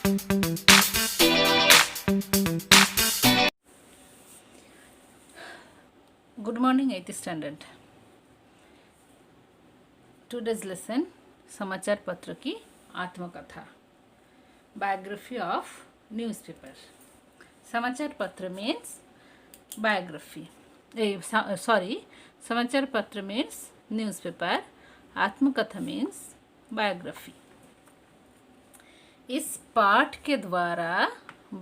Good morning, 8th standard. Today's lesson समाचार पत्र की आत्मकथा, biography of newspaper. समाचार पत्र means biography. समाचार पत्र means newspaper. आत्मकथा means biography. इस पाठ के द्वारा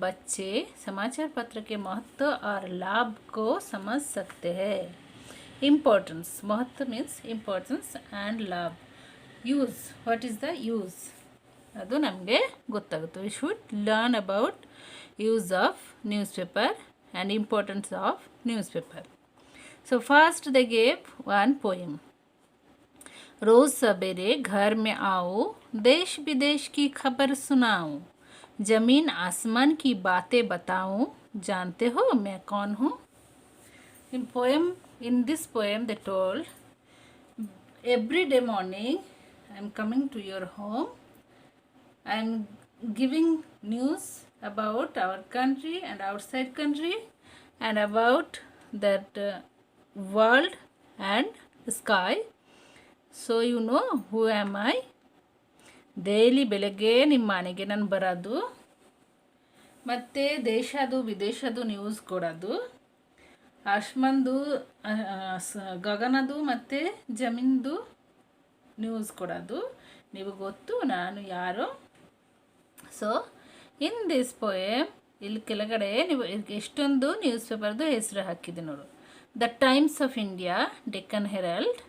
बच्चे समाचार पत्र के महत्व और लाभ को समझ सकते हैं. इम्पोर्टेंस, महत्व मीन्स इम्पोर्टेंस एंड लाभ. Use, what is the use, ಅದು ನಮಗೆ ಗೊತ್ತಾಗುತ್ತೆ. We should learn about use of newspaper and importance of newspaper. So first they gave one poem. रोज़ सवेरे घर में आओ, देश विदेश की खबर सुनाऊं, ज़मीन आसमान की बातें बताऊं, जानते हो मैं कौन हूँ. In this poem they told, every day morning I am coming to your home, I am giving news about our country and outside country and about that world and sky. So you know who am I. Daily ಬೆಳಗ್ಗೆ ನಿಮ್ಮ ಮನೆಗೆ ನಾನು ಬರೋದು, ಮತ್ತು ದೇಶದ್ದು ವಿದೇಶದ್ದು news ಕೊಡೋದು, ಆಸ್ಮಾನ್ದು ಗಗನದು ಮತ್ತು ಜಮೀನ್ದು news ಕೊಡೋದು. ನೀವು ಗೊತ್ತು ನಾನು ಯಾರು. ಸೊ ಇನ್ ದಿಸ್ ಪೋಯಮ್ ಇಲ್ಲಿ ಕೆಳಗಡೆ ನೀವು ಎಷ್ಟೊಂದು ನ್ಯೂಸ್ ಪೇಪರ್ದು ಹೆಸರು ಹಾಕಿದೆ ನೋಡು. The Times of India, Deccan Herald,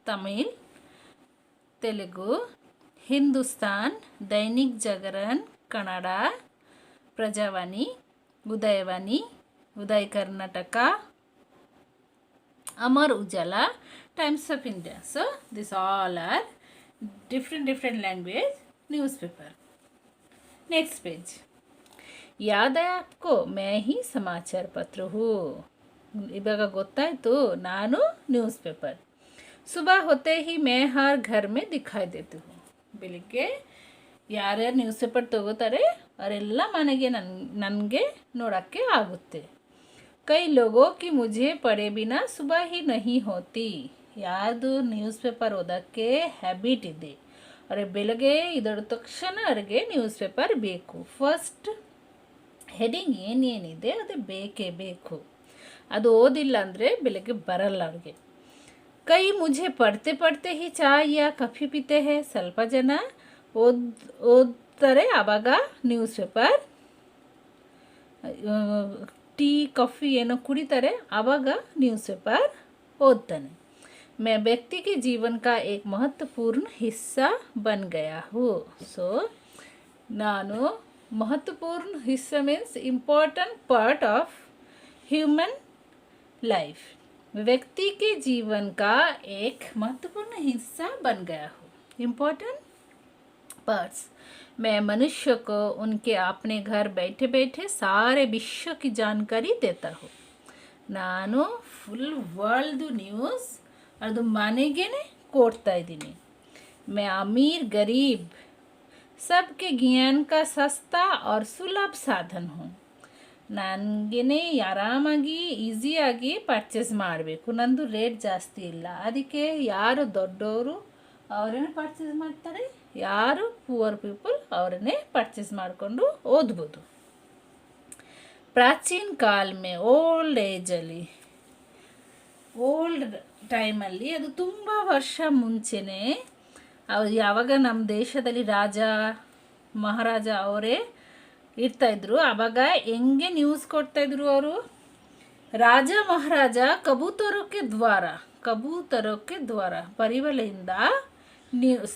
Tamil, Telugu, Hindustan, Dainik Jagran Kannada, Prajavani, Udayavani, Udaya Karnataka, Amar Ujala, Times of India. So these all are different language newspaper. Next page. याद है आपको, मैं ही समाचार पत्र हूँ. इबाग ಗೊತ್ತಾಯ್ತು ನಾನು ನ್ಯೂಸ್ ಪೇಪರ್. सुबह होते ही मैं हर घर में दिखाई देती हूँ. ಬೆಳಿಗ್ಗೆ ಯಾರ್ಯಾರು ನ್ಯೂಸ್ ಪೇಪರ್ ತಗೋತಾರೆ ಅವರೆಲ್ಲ ಮನೆಗೆ ನನಗೆ ನೋಡೋಕ್ಕೆ ಆಗುತ್ತೆ. कई लोगों की मुझे पढ़े बिना सुबह ही नहीं होती. ಯಾರ್ದು ನ್ಯೂಸ್ ಪೇಪರ್ ಓದೋಕ್ಕೆ ಹ್ಯಾಬಿಟ್ ಇದೆ, ಅವರಿಗೆ ಬೆಳಗ್ಗೆ ಇದರ ತಕ್ಷಣ ಅವರಿಗೆ ನ್ಯೂಸ್ ಪೇಪರ್ ಬೇಕು. ಫಸ್ಟ್ ಹೆಡಿಂಗ್ ಏನೇನಿದೆ ಅದು ಬೇಕೇ ಬೇಕು. ಅದು ಓದಿಲ್ಲ ಅಂದರೆ ಬೆಳಗ್ಗೆ ಬರಲ್ಲ ಅವ್ರಿಗೆ. ಕೈ ಮುझे ಪಡ್ತೆ ಪಡ್ತೆ ಹಿ ಚಾಯ್ ಯಾ ಕಾಫಿ ಪೀತೆ ಹೇ. ಸ್ವಲ್ಪ ಜನ ಓದ್ತಾರೆ ಆವಾಗ ನ್ಯೂಸ್ ಪೇಪರ್, ಟೀ ಕಾಫಿ ಏನೋ ಕುಡಿತಾರೆ ಆವಾಗ ನ್ಯೂಸ್ ಪೇಪರ್ ಓದ್ತಾನೆ. मैं व्यक्ति के जीवन का एक महत्वपूर्ण हिस्सा बन गया हूँ. सो ನಾನು महत्वपूर्ण हिस्सा means important part of human life. व्यक्ति के जीवन का एक महत्वपूर्ण हिस्सा बन गया हूँ. Important parts. मैं मनुष्य को उनके अपने घर बैठे बैठे सारे विश्व की जानकारी देता हूँ. ನಾನು ಫುಲ್ ವರ್ಲ್ಡ್ದು ನ್ಯೂಸ್ ಅದು ಮನೆಗೇ ಕೊಡ್ತಾ ಇದ್ದೀನಿ. मैं अमीर गरीब सबके ज्ञान का सस्ता और सुलभ साधन हूँ. ನನಗೇ ಆರಾಮಾಗಿ ಈಸಿಯಾಗಿ ಪರ್ಚೇಸ್ ಮಾಡಬೇಕು, ನಂದು ರೇಟ್ ಜಾಸ್ತಿ ಇಲ್ಲ. ಅದಕ್ಕೆ ಯಾರು ದೊಡ್ಡವರು ಅವರನ್ನೇ ಪರ್ಚೇಸ್ ಮಾಡ್ತಾರೆ, ಯಾರು ಪುವರ್ ಪೀಪಲ್ ಅವರನ್ನೇ ಪರ್ಚೇಸ್ ಮಾಡಿಕೊಂಡು ಓದ್ಬೋದು. ಪ್ರಾಚೀನ ಕಾಲ ಮೇ ಓಲ್ಡ್ ಏಜಲ್ಲಿ, ಓಲ್ಡ್ ಟೈಮಲ್ಲಿ ಅದು ತುಂಬ ವರ್ಷ ಮುಂಚೆನೇ ಯಾವಾಗ ನಮ್ಮ ದೇಶದಲ್ಲಿ ರಾಜ ಮಹಾರಾಜ ಅವರೇ ಇರ್ತಾಯಿದ್ರು ಆವಾಗ ಹೆಂಗೆ ನ್ಯೂಸ್ ಕೊಡ್ತಾಯಿದ್ರು ಅವರು. ರಾಜ ಮಹಾರಾಜ ಕಬೂತರಕ್ಕೆ ದ್ವಾರ ಪರಿವಲೆಯಿಂದ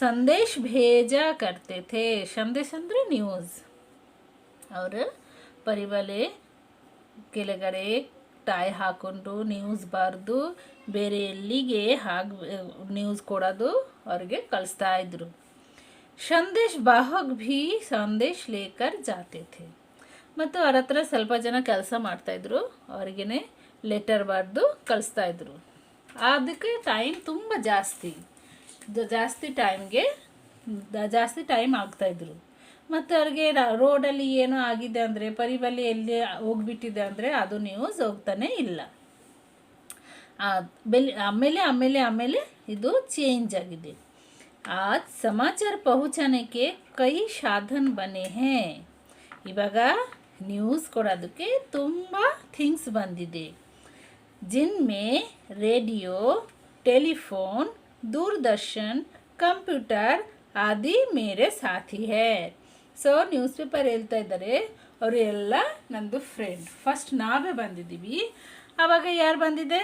ಸಂದೇಶ ಭೇಜಾ ಕರ್ತೆ ಥೇ. ಸಂದೇಶ ಅಂದರೆ ನ್ಯೂಸ್. ಅವರು ಪರಿವಲೆ ಕೆಳಗಡೆ ಟಾಯ್ ಹಾಕ್ಕೊಂಡು ನ್ಯೂಸ್ ಬರೆದು ಬೇರೆ ಎಲ್ಲಿಗೆ ನ್ಯೂಸ್ ಕೊಡೋದು ಅವ್ರಿಗೆ ಕಳಿಸ್ತಾ ಇದ್ರು. ಸಂದೇಶ ವಾಹಕ್ ಭೀ ಸಂದೇಶ ಲೇಕರ್ ಜಾತೆ ಥೇ. ಮತ್ತು ಅವ್ರ ಹತ್ರ ಸ್ವಲ್ಪ ಜನ ಕೆಲಸ ಮಾಡ್ತಾಯಿದ್ರು, ಅವ್ರಿಗೇ ಲೆಟರ್ ಬರೆದು ಕಳಿಸ್ತಾಯಿದ್ರು. ಅದಕ್ಕೆ ಟೈಮ್ ತುಂಬ ಜಾಸ್ತಿ ಟೈಮ್ ಆಗ್ತಾಯಿದ್ರು. ಮತ್ತು ಅವ್ರಿಗೆ ರೋಡಲ್ಲಿ ಏನೋ ಆಗಿದೆ ಅಂದರೆ ಪರಿಬಲ್ಲಿ ಎಲ್ಲಿ ಹೋಗ್ಬಿಟ್ಟಿದೆ ಅಂದರೆ ಅದು ನ್ಯೂಸ್ ಹೋಗ್ತಾನೆ ಇಲ್ಲ. ಆಮೇಲೆ ಆಮೇಲೆ ಆಮೇಲೆ ಇದು ಚೇಂಜ್ ಆಗಿದೆ. आज समाचार पहुँचाने के कई साधन बने हैं. ಇವಾಗ ನ್ಯೂಸ್ ಕೊಡೋದಕ್ಕೆ ತುಂಬ ಥಿಂಗ್ಸ್ ಬಂದಿದೆ. जिनमें रेडियो, टेलीफोन, दूरदर्शन, कंप्यूटर आदि मेरे साथी है. ಸೊ ನ್ಯೂಸ್ ಪೇಪರ್ ಹೇಳ್ತಾ ಇದ್ದಾರೆ, ಅವರು ಎಲ್ಲ ನಮ್ಮದು ಫ್ರೆಂಡ್. ಫಸ್ಟ್ ನಾವೇ ಬಂದಿದ್ದೀವಿ, ಆವಾಗ ಯಾರು ಬಂದಿದೆ?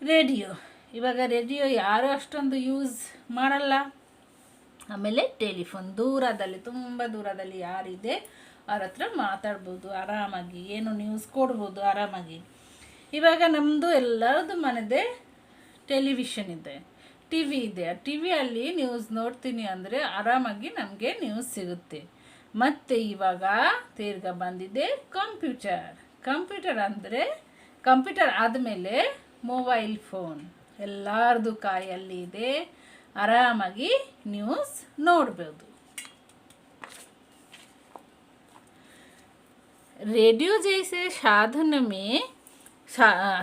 ರೇಡಿಯೋ. ಇವಾಗ ರೇಡಿಯೋ ಯಾರು ಅಷ್ಟೊಂದು ಯೂಸ್ ಮಾಡಲ್ಲ. ಆಮೇಲೆ ಟೆಲಿಫೋನ್, ದೂರದಲ್ಲಿ ತುಂಬ ದೂರದಲ್ಲಿ ಯಾರಿದೆ ಅವ್ರ ಹತ್ರ ಮಾತಾಡ್ಬೋದು ಆರಾಮಾಗಿ, ಏನು ನ್ಯೂಸ್ ಕೊಡ್ಬೋದು ಆರಾಮಾಗಿ. ಇವಾಗ ನಮ್ಮದು ಎಲ್ಲರದ್ದು ಮನೆದೇ ಟೆಲಿವಿಷನ್ ಇದೆ, ಟಿ ವಿ ಇದೆ. ಆ ಟಿ ವಿಯಲ್ಲಿ ನ್ಯೂಸ್ ನೋಡ್ತೀನಿ ಅಂದರೆ ಆರಾಮಾಗಿ ನಮಗೆ ನ್ಯೂಸ್ ಸಿಗುತ್ತೆ. ಮತ್ತು ಇವಾಗ ತಿರ್ಗಾ ಬಂದಿದೆ ಕಂಪ್ಯೂಟರ್. ಕಂಪ್ಯೂಟರ್ ಆದಮೇಲೆ ಮೊಬೈಲ್ ಫೋನ್ ಎಲ್ಲರದು ಕೈಯಲ್ಲಿ ಇದೆ, ಆರಾಮಾಗಿ ನ್ಯೂಸ್ ನೋಡ್ಬೋದು. रेडियो जैसे साधन में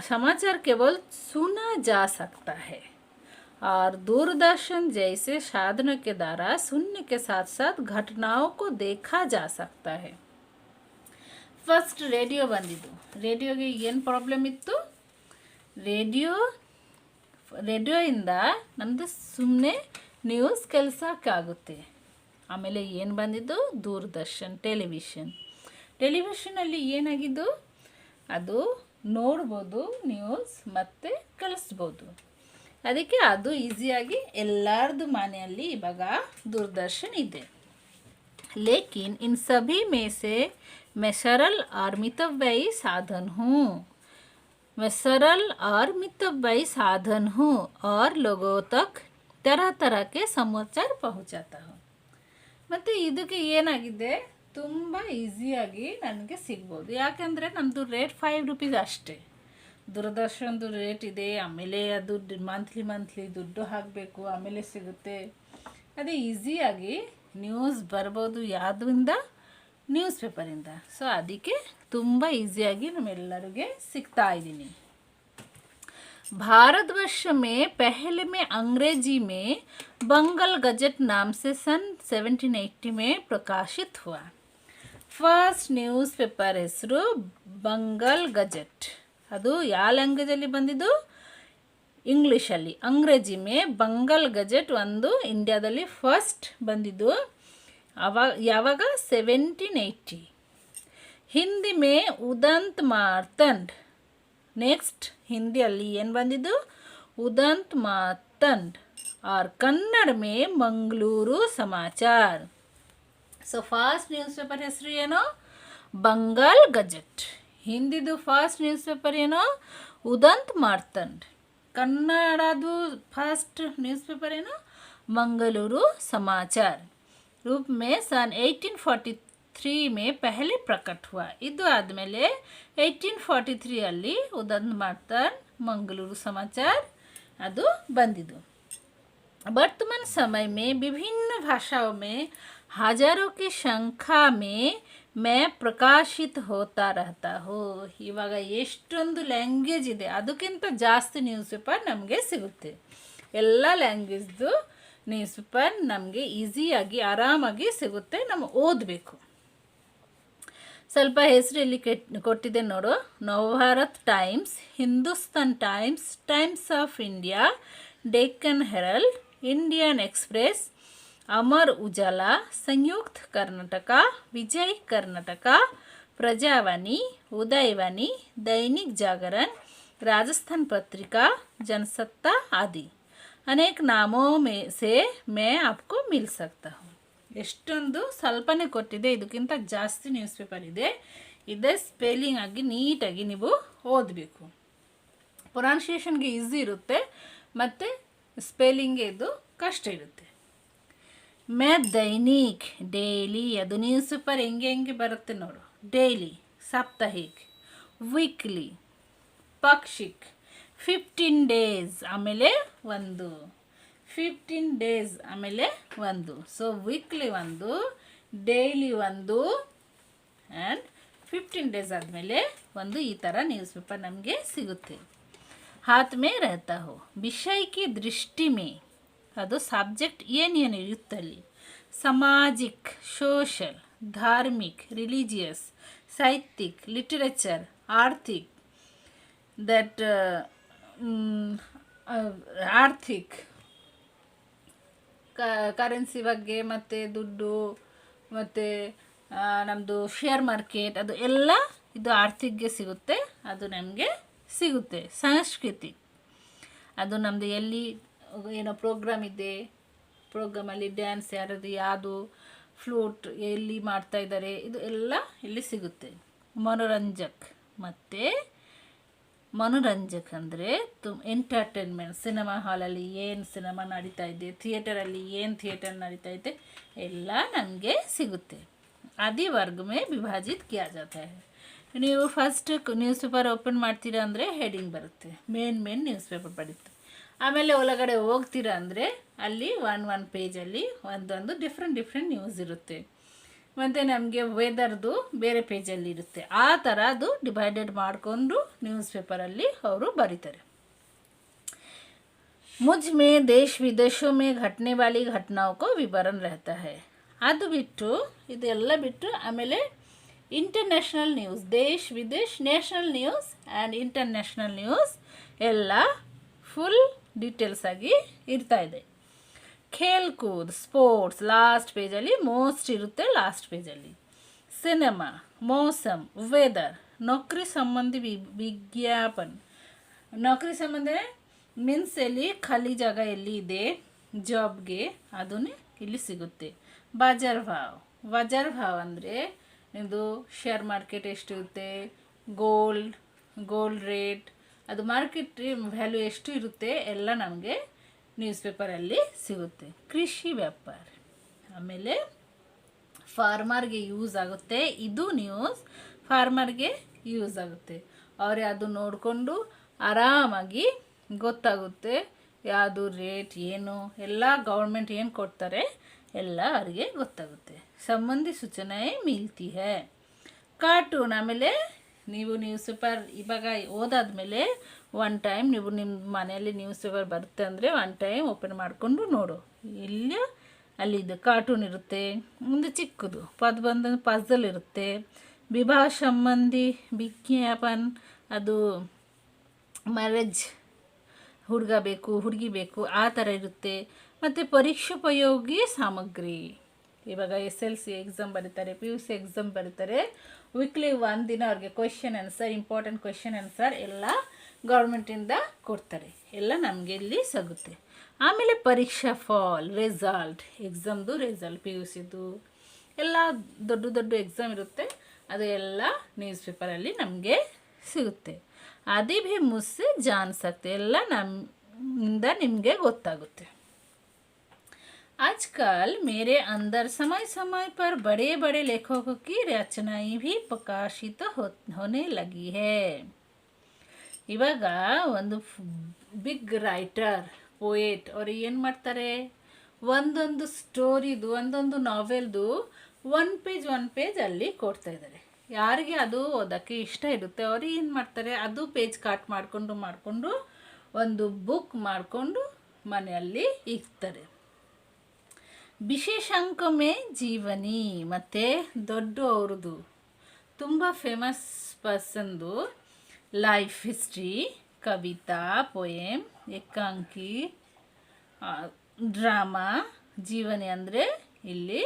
समाचार केवल सुना जा सकता है और दूरदर्शन जैसे साधनों के द्वारा सुनने के साथ साथ घटनाओं को देखा जा सकता है. ಫಸ್ಟ್ ರೇಡಿಯೋ ಬಂದಿದ್ದು. ರೇಡಿಯೋಗೆ ಏನು ಪ್ರಾಬ್ಲಮ್ ಇತ್ತು? ರೇಡಿಯೋಯಿಂದ ನಮ್ಮದು ಸುಮ್ಮನೆ ನ್ಯೂಸ್ ಕೆಲಸಕ್ಕಾಗುತ್ತೆ. ಆಮೇಲೆ ಏನು ಬಂದಿದ್ದು? ದೂರದರ್ಶನ್, ಟೆಲಿವಿಷನಲ್ಲಿ ಏನಾಗಿದ್ದು? ಅದು ನೋಡ್ಬೋದು ನ್ಯೂಸ್ ಮತ್ತು ಕಲಿಸ್ಬೋದು. ಅದಕ್ಕೆ ಅದು ಈಸಿಯಾಗಿ ಎಲ್ಲರದು ಮನೆಯಲ್ಲಿ ಇವಾಗ ದೂರದರ್ಶನ್ ಇದೆ. ಲೇಕಿನ್ ಇನ್ ಸಭಿ में से मैं सरल और मितव्ययी साधन हूँ और लोगों तक तरह तरह के समाचार पहुँचाता हूँ. ಮತ್ತು ಇದಕ್ಕೆ ಏನಾಗಿದೆ? ತುಂಬ ಈಸಿಯಾಗಿ ನನಗೆ ಸಿಗ್ಬೋದು. ಯಾಕೆಂದರೆ ನಮ್ಮದು ರೇಟ್ 5 ರೂಪೀಸ್ ಅಷ್ಟೇ. ದೂರದರ್ಶನದ್ದು ರೇಟ್ ಇದೆ, ಆಮೇಲೆ ಅದು ಮಂತ್ಲಿ ದುಡ್ಡು ಹಾಕಬೇಕು, ಆಮೇಲೆ ಸಿಗುತ್ತೆ. ಅದೇ ಈಸಿಯಾಗಿ ನ್ಯೂಸ್ ಬರ್ಬೋದು ಯಾವುದರಿಂದ? ನ್ಯೂಸ್ ಪೇಪರಿಂದ. ಸೊ ಅದಕ್ಕೆ ತುಂಬ ಈಸಿಯಾಗಿ ನಮ್ಮೆಲ್ಲರಿಗೆ ಸಿಗ್ತಾ ಇದ್ದೀನಿ. भारतवर्ष में पहले में अंग्रेजी में बंगाल गजट नाम से सन 1780 में प्रकाशित हुआ. ಫಸ್ಟ್ ನ್ಯೂಸ್ ಪೇಪರ್ ಹೆಸರು ಬಂಗಾಲ್ ಗಜೆಟ್. ಅದು ಯಾವ ಲ್ಯಾಂಗ್ವೇಜಲ್ಲಿ ಬಂದಿದ್ದು? ಇಂಗ್ಲೀಷಲ್ಲಿ. ಅಂಗ್ರೇಜಿ ಮೇ ಬಂಗಾಲ್ ಗಜೆಟ್ ಒಂದು ಇಂಡಿಯಾದಲ್ಲಿ ಫಸ್ಟ್ ಬಂದಿದ್ದು. ಯಾವಾಗ? 1780. ಹಿಂದಿ ಮೇ ಉದಂತ್ ಮಾರ್ತಂಡ್. ನೆಕ್ಸ್ಟ್ ಹಿಂದಿಯಲ್ಲಿ ಏನು ಬಂದಿದ್ದು? ಉದಂತ್ ಮಾರ್ತಂಡ್. और कन्नड़ में मंगलूರು समाचार. ಸೊ ಫಾಸ್ಟ್ ನ್ಯೂಸ್ ಪೇಪರ್ ಹೆಸರು ಏನೋ? ಬಂಗಾಲ್ ಗಜೆಟ್. ಹಿಂದಿದು ಫಾಸ್ಟ್ ನ್ಯೂಸ್ ಪೇಪರ್ ಏನೋ? ಉದಂತ್ ಮಾರ್ತಂಡ್. ಕನ್ನಡದು ಫಾಸ್ಟ್ ನ್ಯೂಸ್ ಪೇಪರ್ ಏನೋ? ಮಂಗಳೂರು समाचार. रूप में सन 1843 में पहले प्रकट हुआ. ಇದು ಆದಮೇಲೆ 1843 ಉದಂತ್ ಮಾರ್ತಂಡ್, ಮಂಗಳೂರು समाचार ಅದು ಬಂದಿದ್ದು. वर्तमान समय में विभिन्न भाषाओं में हजारों की संख्या में मैं प्रकाशित होता रहता हूँ. ಇವಾಗ ಎಷ್ಟೊಂದು ಲ್ಯಾಂಗ್ವೇಜ್ ಇದೆ, ಅದಕ್ಕಿಂತ ಜಾಸ್ತಿ ನ್ಯೂಸ್ ಪೇಪರ್ ನಮಗೆ ಸಿಗುತ್ತೆ. ಎಲ್ಲ ಲ್ಯಾಂಗ್ವೇಜ್ದು ನ್ಯೂಸ್ ಪೇಪರ್ ನಮಗೆ ಈಸಿಯಾಗಿ ಆರಾಮಾಗಿ ಸಿಗುತ್ತೆ. ನಾವು ಓದಬೇಕು. ಸ್ವಲ್ಪ ಹೆಸರು ಇಲ್ಲಿ ಕೊಟ್ಟಿದೆ ನೋಡು. Navbharat Times, Hindustan Times, Times of India, Deccan Herald, Indian Express, Amar Ujala, Samyukta Karnataka, विजय कर्नाटक, प्रजावाणी, उदयवाणी, दैनिक जागरण, राजस्थान पत्रिका, जनसत्ता आदि अनेक नामों में से मैं आपको मिल सकता हूँ. ಎಷ್ಟೊಂದು ಸ್ವಲ್ಪನೇ ಕೊಟ್ಟಿದೆ, ಇದಕ್ಕಿಂತ ಜಾಸ್ತಿ ನ್ಯೂಸ್ ಪೇಪರ್ ಇದೆ. ಇದೇ ಸ್ಪೆಲ್ಲಿಂಗ್ ಆಗಿ ನೀಟಾಗಿ ನೀವು ಓದಬೇಕು. ಪ್ರೊನೌನ್ಸಿಯೇಷನ್ಗೆ ಈಸಿ ಇರುತ್ತೆ ಮತ್ತು ಸ್ಪೆಲ್ಲಿಂಗ್ಗೆ ಇದು ಕಷ್ಟ ಇರುತ್ತೆ. ಮೇ ದೈನಿಕ್, ಡೈಲಿ, ಅದು ನ್ಯೂಸ್ ಪೇಪರ್ ಹೆಂಗೆ ಬರುತ್ತೆ ನೋಡು. ಡೈಲಿ, ಸಾಪ್ತಾಹಿಕ್, ವೀಕ್ಲಿ, ಪಾಕ್ಷಿಕ್, 15 ಡೇಸ್ ಆಮೇಲೆ ಒಂದು, 15 ಡೇಸ್ ಆಮೇಲೆ ಒಂದು. ಸೊ ವೀಕ್ಲಿ ಒಂದು, ಡೈಲಿ ಒಂದು ಆ್ಯಂಡ್ 15 ಡೇಸ್ ಆದಮೇಲೆ ಒಂದು ಈ ಥರ ನ್ಯೂಸ್ ಪೇಪರ್ ನಮಗೆ ಸಿಗುತ್ತೆ. हाथ में रहता हो विषय की दृष्टि में ಅದು ಸಬ್ಜೆಕ್ಟ್ ಏನೇನು ಇರುತ್ತಲ್ಲಿ ಸಾಮಾಜಿಕ್, ಸೋಷಲ್, ಧಾರ್ಮಿಕ್, ರಿಲಿಜಿಯಸ್, ಸಾಹಿತ್ಯಿಕ್, ಲಿಟರೇಚರ್, ಆರ್ಥಿಕ್, ದಟ್ ಆರ್ಥಿಕ್ ಕರೆನ್ಸಿ ಬಗ್ಗೆ, ಮತ್ತು ದುಡ್ಡು, ಮತ್ತು ನಮ್ಮದು ಶೇರ್ ಮಾರ್ಕೆಟ್, ಅದು ಎಲ್ಲ ಇದು ಆರ್ಥಿಕ್ಗೆ ಸಿಗುತ್ತೆ, ಅದು ನಮಗೆ ಸಿಗುತ್ತೆ. ಸಂಸ್ಕೃತಿ ಅದು ನಮ್ಮದು ಎಲ್ಲಿ ಏನೋ ಪ್ರೋಗ್ರಾಮ್ ಇದೆ, ಪ್ರೋಗ್ರಾಮಲ್ಲಿ ಡ್ಯಾನ್ಸ್ ಯಾವುದು ಫ್ಲೂಟ್ ಎಲ್ಲಿ ಮಾಡ್ತಾಯಿದ್ದಾರೆ, ಇದು ಎಲ್ಲ ಇಲ್ಲಿ ಸಿಗುತ್ತೆ. ಮನೋರಂಜಕ್ ಮತ್ತು ಮನೋರಂಜಕ್ ಅಂದರೆ ಎಂಟರ್ಟೈನ್ಮೆಂಟ್, ಸಿನಿಮಾ ಹಾಲಲ್ಲಿ ಏನು ಸಿನಿಮಾ ನಡೀತಾ ಇದೆ, ಥಿಯೇಟರಲ್ಲಿ ಏನು ಥಿಯೇಟರ್ ನಡೀತಾ ಇದೆ, ಎಲ್ಲ ನಮಗೆ ಸಿಗುತ್ತೆ. ಆದಿ ವರ್ಗ ಮೇ ವಿಭಾಜಿತ್ ಕಿಯಾ ಜಾತಾ ಹೈ. ನೀವು ಫಸ್ಟ್ ನ್ಯೂಸ್ ಪೇಪರ್ ಓಪನ್ ಮಾಡ್ತೀರಾ ಅಂದರೆ ಹೆಡಿಂಗ್ ಬರುತ್ತೆ, ಮೇನ್ ನ್ಯೂಸ್ ಪೇಪರ್ ಬರುತ್ತೆ. ಆಮೇಲೆ ಒಳಗಡೆ ಹೋಗ್ತೀರಾ ಅಂದರೆ ಅಲ್ಲಿ ಒನ್ ಪೇಜಲ್ಲಿ ಒಂದೊಂದು ಡಿಫ್ರೆಂಟ್ ನ್ಯೂಸ್ ಇರುತ್ತೆ. ಮತ್ತು ನಮಗೆ ವೆದರ್ದು ಬೇರೆ ಪೇಜಲ್ಲಿ ಇರುತ್ತೆ. ಆ ಥರ ಅದು ಡಿವೈಡೆಡ್ ಮಾಡಿಕೊಂಡು ನ್ಯೂಸ್ ಪೇಪರಲ್ಲಿ ಅವರು ಬರೀತಾರೆ. मुझ में देश विदेशों में घटने वाली घटनाओं को विवरण रहता है. ಅದು ಬಿಟ್ಟು ಇದೆಲ್ಲ ಬಿಟ್ಟು ಆಮೇಲೆ ಇಂಟರ್ನ್ಯಾಷನಲ್ ನ್ಯೂಸ್, ದೇಶ್ ವಿದೇಶ್, national news and international news ಎಲ್ಲ ಫುಲ್ ಡೀಟೇಲ್ಸ್ ಆಗಿ ಇರ್ತಾಯಿದೆ. ಖೇಲ್ ಕೂದ್, ಸ್ಪೋರ್ಟ್ಸ್ ಲಾಸ್ಟ್ ಪೇಜಲ್ಲಿ ಮೋಸ್ಟ್ ಇರುತ್ತೆ, ಲಾಸ್ಟ್ ಪೇಜಲ್ಲಿ. ಸಿನಿಮಾ, ಮೌಸಮ್, ವೆದರ್, ನೌಕರಿ ಸಂಬಂಧಿ ವಿಜ್ಞಾಪನ. ನೌಕರಿ ಸಂಬಂಧ ಮೀನ್ಸ್ ಎಲ್ಲಿ ಖಾಲಿ ಜಾಗ ಎಲ್ಲಿ ಇದೆ ಜಾಬ್ಗೆ, ಅದನ್ನೇ ಇಲ್ಲಿ ಸಿಗುತ್ತೆ. ಬಜಾರ್ ಭಾವ್ ಅಂದರೆ ಇದು ಶೇರ್ ಮಾರ್ಕೆಟ್ ಎಷ್ಟಿರುತ್ತೆ, ಗೋಲ್ಡ್ ರೇಟ್, ಅದು ಮಾರ್ಕೆಟ್ ವ್ಯಾಲ್ಯೂ ಎಷ್ಟು ಇರುತ್ತೆ ಎಲ್ಲ ನಮಗೆ ನ್ಯೂಸ್ ಪೇಪರಲ್ಲಿ ಸಿಗುತ್ತೆ. ಕೃಷಿ ವ್ಯಾಪಾರ, ಆಮೇಲೆ ಫಾರ್ಮರ್ಗೆ ಯೂಸ್ ಆಗುತ್ತೆ, ಇದು ನ್ಯೂಸ್ ಫಾರ್ಮರ್ಗೆ ಯೂಸ್ ಆಗುತ್ತೆ. ಅವರೇ ಅದು ನೋಡಿಕೊಂಡು ಆರಾಮಾಗಿ ಗೊತ್ತಾಗುತ್ತೆ ಯಾವುದು ರೇಟ್ ಏನು, ಎಲ್ಲ ಗೌರ್ಮೆಂಟ್ ಏನು ಕೊಡ್ತಾರೆ ಎಲ್ಲ ಅವರಿಗೆ ಗೊತ್ತಾಗುತ್ತೆ. ಸಂಬಂಧಿ ಸೂಚನೆ ಮಿಲ್ತಿ ಹೈ. ಕಾರ್ಟೂನ್, ಆಮೇಲೆ ನೀವು ನ್ಯೂಸ್ ಪೇಪರ್ ಇವಾಗ ಓದಾದ್ಮೇಲೆ ಒನ್ ಟೈಮ್ ನೀವು ನಿಮ್ಮ ಮನೆಯಲ್ಲಿ ನ್ಯೂಸ್ ಪೇಪರ್ ಬರುತ್ತೆ ಅಂದರೆ ಒನ್ ಟೈಮ್ ಓಪನ್ ಮಾಡಿಕೊಂಡು ನೋಡು, ಇಲ್ಲ ಅಲ್ಲಿದ್ದು ಕಾರ್ಟೂನ್ ಇರುತ್ತೆ. ಒಂದು ಚಿಕ್ಕದು ಬಂದ ಪಜಲ್ ಇರುತ್ತೆ. ವಿವಾಹ ಸಂಬಂಧಿ ವಿಜ್ಞಾಪನ, ಅದು ಮ್ಯಾರೇಜ್, ಹುಡುಗ ಬೇಕು ಹುಡುಗಿ ಬೇಕು ಆ ಥರ ಇರುತ್ತೆ. ಮತ್ತು ಪರೀಕ್ಷೋಪಯೋಗಿ ಸಾಮಗ್ರಿ, ಇವಾಗ SLC ಎಕ್ಸಾಮ್ ಬರೀತಾರೆ, PUC ಎಕ್ಸಾಮ್ ಬರೀತಾರೆ, ವೀಕ್ಲಿ ಒಂದು ದಿನ ಅವ್ರಿಗೆ question answer, important question answer ಎಲ್ಲ ಗೌರ್ಮೆಂಟಿಂದ ಕೊಡ್ತಾರೆ, ಎಲ್ಲ ನಮಗೆ ಇಲ್ಲಿ ಸಿಗುತ್ತೆ. ಆಮೇಲೆ ಪರೀಕ್ಷಾ ಫಾಲ್, ರಿಸಲ್ಟ್, ಎಕ್ಸಾಮ್ದು ರಿಸಲ್ಟ್, PUCದು ಎಲ್ಲ ದೊಡ್ಡ ಎಕ್ಸಾಮ್ ಇರುತ್ತೆ, ಅದು ಎಲ್ಲ ನ್ಯೂಸ್ ಪೇಪರಲ್ಲಿ ನಮಗೆ ಸಿಗುತ್ತೆ. ಅದೇ ಭೀ ಮುಸ್ಸೆ ಜಾನ್ ಸಕ್ತೆ, ಎಲ್ಲ ನಮ್ಮಿಂದ ನಿಮಗೆ ಗೊತ್ತಾಗುತ್ತೆ. आजकल मेरे अंदर समय समय पर बड़े बड़े लेखकों की रचनाएं भी प्रकाशित होने लगी है. ಇವಾಗ ಒಂದು ಬಿಗ್ ರೈಟರ್, ಪೋಯೆಟ್ ಅವರು ಏನು ಮಾಡ್ತಾರೆ, ಒಂದೊಂದು ಸ್ಟೋರಿದು, ಒಂದೊಂದು ನಾವೆಲ್ದು ಒನ್ ಪೇಜ್ ಅಲ್ಲಿ ಕೊಡ್ತಾ ಇದ್ದಾರೆ. ಯಾರಿಗೆ ಅದು ಓದೋಕ್ಕೆ ಇಷ್ಟ ಇರುತ್ತೆ ಅವರು ಏನು ಮಾಡ್ತಾರೆ, ಅದು ಪೇಜ್ ಕಟ್ ಮಾಡಿಕೊಂಡು ಒಂದು ಬುಕ್ ಮಾಡಿಕೊಂಡು ಮನೆಯಲ್ಲಿ ಇಡ್ತಾರೆ. ವಿಶೇಷಾಂಕ ಮೇ ಜೀವನಿ, ಮತ್ತು ದೊಡ್ಡ ಅವ್ರದ್ದು ತುಂಬ ಫೇಮಸ್ ಪರ್ಸನ್ದು ಲೈಫ್ ಹಿಸ್ಟ್ರಿ, ಕವಿತಾ, ಪೊಯೆಮ್, ಏಕಾಂಕಿ, ಡ್ರಾಮಾ, ಜೀವನಿ ಅಂದರೆ ಇಲ್ಲಿ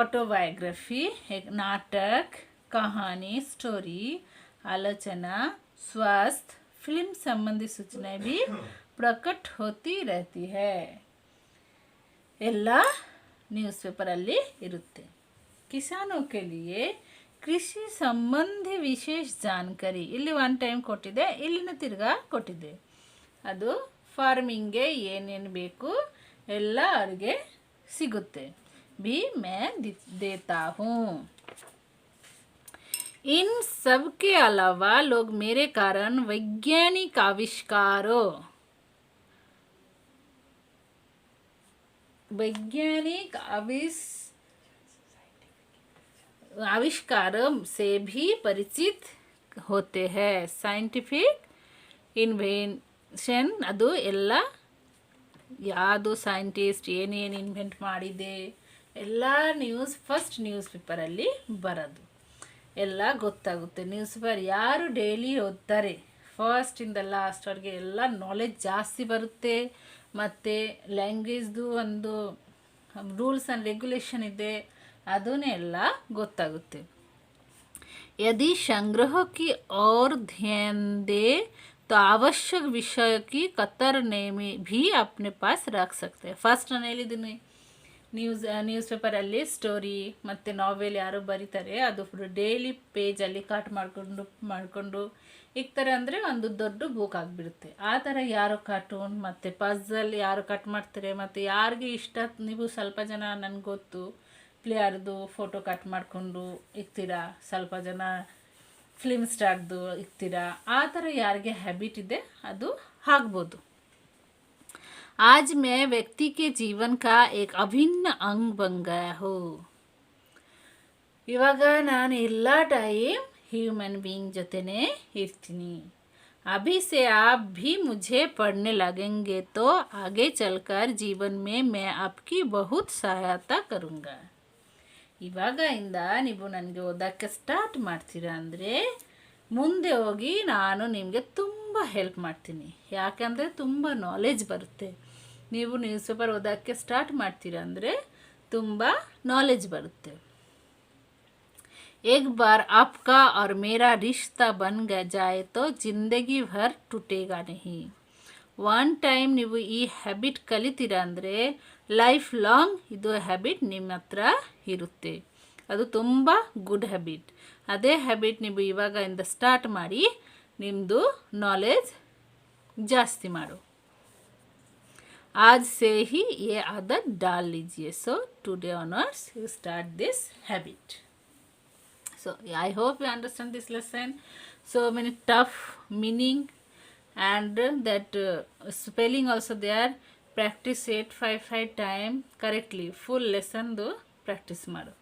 ಆಟೋಬಯೋಗ್ರಫಿ, नाटक, कहानी, स्टोरी, आलोचना, स्वास्थ्य, फिल्म संबंधी सूचनाएं भी प्रकट होती रहती है. ಎಲ್ಲ ನ್ಯೂಸ್ ಪೇಪರಲ್ಲಿ ಇರುತ್ತೆ. ಕಿಸಾನೋ ಕೆ ಲಿಯೆ ಕೃಷಿ ಸಂಬಂಧಿ ವಿಶೇಷ ಜಾನಕಾರಿ, ಇಲ್ಲಿ ಒನ್ ಟೈಮ್ ಕೊಟ್ಟಿದೆ, ಇಲ್ಲಿನ ತಿರ್ಗಾ ಕೊಟ್ಟಿದೆ. ಅದು ಫಾರ್ಮಿಂಗ್ಗೆ ಏನೇನು ಬೇಕು ಎಲ್ಲ ಅವ್ರಿಗೆ ಸಿಗುತ್ತೆ. भी मैं देता हूँ. इन सब के अलावा लोग मेरे कारण वैज्ञानिक आविष्कारों, वैज्ञानिक आविष्कार से भी परिचित होते हैं. ಸೈಂಟಿಫಿಕ್ ಇನ್ವೆನ್ಷನ್ ಅದು ಎಲ್ಲ ಯಾವುದು ಸೈಂಟಿಸ್ಟ್ ಏನೇನು ಇನ್ವೆಂಟ್ ಮಾಡಿದೆ ಎಲ್ಲ ಫಸ್ಟ್ ನ್ಯೂಸ್ ಪೇಪರಲ್ಲಿ ಬರೋದು ಎಲ್ಲ ಗೊತ್ತಾಗುತ್ತೆ. ನ್ಯೂಸ್ ಪೇಪರ್ ಯಾರು ಡೈಲಿ ಓದ್ತಾರೆ ಫಸ್ಟಿಂದ ಲಾಸ್ಟ್ವರೆಗೆ ಎಲ್ಲ ನಾಲೆಜ್ ಜಾಸ್ತಿ ಬರುತ್ತೆ. ಮತ್ತು ಲ್ಯಾಂಗ್ವೇಜ್ದು ಒಂದು ರೂಲ್ಸ್ ಆ್ಯಂಡ್ ರೆಗ್ಯುಲೇಷನ್ ಇದೆ, ಅದನ್ನೆಲ್ಲ ಗೊತ್ತಾಗುತ್ತೆ. यदि संग्रह की ओर ध्यान दे तो आवश्यक विषय की कतरने में भी अपने पास रख सकते हैं. ಫಸ್ಟ್ ನಾನು ಹೇಳಿದ್ದೀನಿ ನ್ಯೂಸ್ ಪೇಪರಲ್ಲಿ ಸ್ಟೋರಿ ಮತ್ತು ನಾವೆಲ್ ಯಾರು ಬರೀತಾರೆ ಅದು ಡೈಲಿ ಪೇಜಲ್ಲಿ ಕಟ್ ಮಾಡಿಕೊಂಡು ಇಕ್ತಾರೆ ಅಂದರೆ ಒಂದು ದೊಡ್ಡ ಬುಕ್ ಆಗಿಬಿಡುತ್ತೆ. ಆ ಥರ ಯಾರು ಕಾರ್ಟೂನ್ ಮತ್ತು ಪಝಲ್ ಯಾರು ಕಟ್ ಮಾಡ್ತಾರೆ ಮತ್ತು ಯಾರಿಗೆ ಇಷ್ಟ ನೀವು ಸ್ವಲ್ಪ ಜನ ನನಗೆ ಗೊತ್ತು ಪ್ಲೇಯರ್ದು ಫೋಟೋ ಕಟ್ ಮಾಡಿಕೊಂಡು ಇಕ್ತೀರಾ, ಸ್ವಲ್ಪ ಜನ ಫಿಲ್ಮ್ ಸ್ಟಾರ್ದು ಇಕ್ತೀರಾ. ಆ ಥರ ಯಾರಿಗೆ ಹ್ಯಾಬಿಟ್ ಇದೆ ಅದು ಆಗ್ಬೋದು. आज मैं व्यक्ति के जीवन का एक अभिन्न अंग बन गया हूँ. ಇವಾಗ ನಾನು ಎಲ್ಲ ಟೈಮ್ ಹ್ಯೂಮನ್ ಬೀಯಿಂಗ್ ಜೊತೆನೇ ಇರ್ತೀನಿ. अभी से आप भी मुझे पढ़ने लगेंगे तो आगे चलकर जीवन में मैं आपकी बहुत सहायता करूँगा. ಇವಾಗಿಂದ ನೀವು ನನಗೆ ಓದೋಕ್ಕೆ ಸ್ಟಾರ್ಟ್ ಮಾಡ್ತೀರಾ ಅಂದರೆ ಮುಂದೆ ಹೋಗಿ ನಾನು ನಿಮಗೆ ತುಂಬ ಹೆಲ್ಪ್ ಮಾಡ್ತೀನಿ. ಯಾಕಂದರೆ ತುಂಬ ನಾಲೆಜ್ ಬರುತ್ತೆ. ನೀವು ನ್ಯೂಸ್ ಪೇಪರ್ ಓದೋಕ್ಕೆ ಸ್ಟಾರ್ಟ್ ಮಾಡ್ತೀರಾ ಅಂದರೆ ತುಂಬ ನಾಲೆಜ್ ಬರುತ್ತೆ. एक बार आपका और मेरा रिश्ता बन जाए तो ಜಿಂದಗಿ ಭರ್ ಟೂಟೇಗಾ ನಹಿ. ಒನ್ ಟೈಮ್ ನೀವು ಈ ಹ್ಯಾಬಿಟ್ ಕಲಿತೀರ ಅಂದರೆ ಲೈಫ್ ಲಾಂಗ್ ಇದು ಹ್ಯಾಬಿಟ್ ನಿಮ್ಮ ಹತ್ರ ಇರುತ್ತೆ. ಅದು ತುಂಬ ಗುಡ್ ಹ್ಯಾಬಿಟ್. ಅದೇ ಹ್ಯಾಬಿಟ್ ನೀವು ಇವಾಗಿಂದ ಸ್ಟಾರ್ಟ್ ಮಾಡಿ ನಿಮ್ಮದು ನಾಲೆಜ್ ಜಾಸ್ತಿ ಮಾಡು. आज से ही ये आदत डाल लीजिए. So today onwards you start this habit. So I hope you understand this lesson. So many tough meaning and that spelling also there. Practice 8 5 time correctly. Full lesson do practice ಮಾಡು.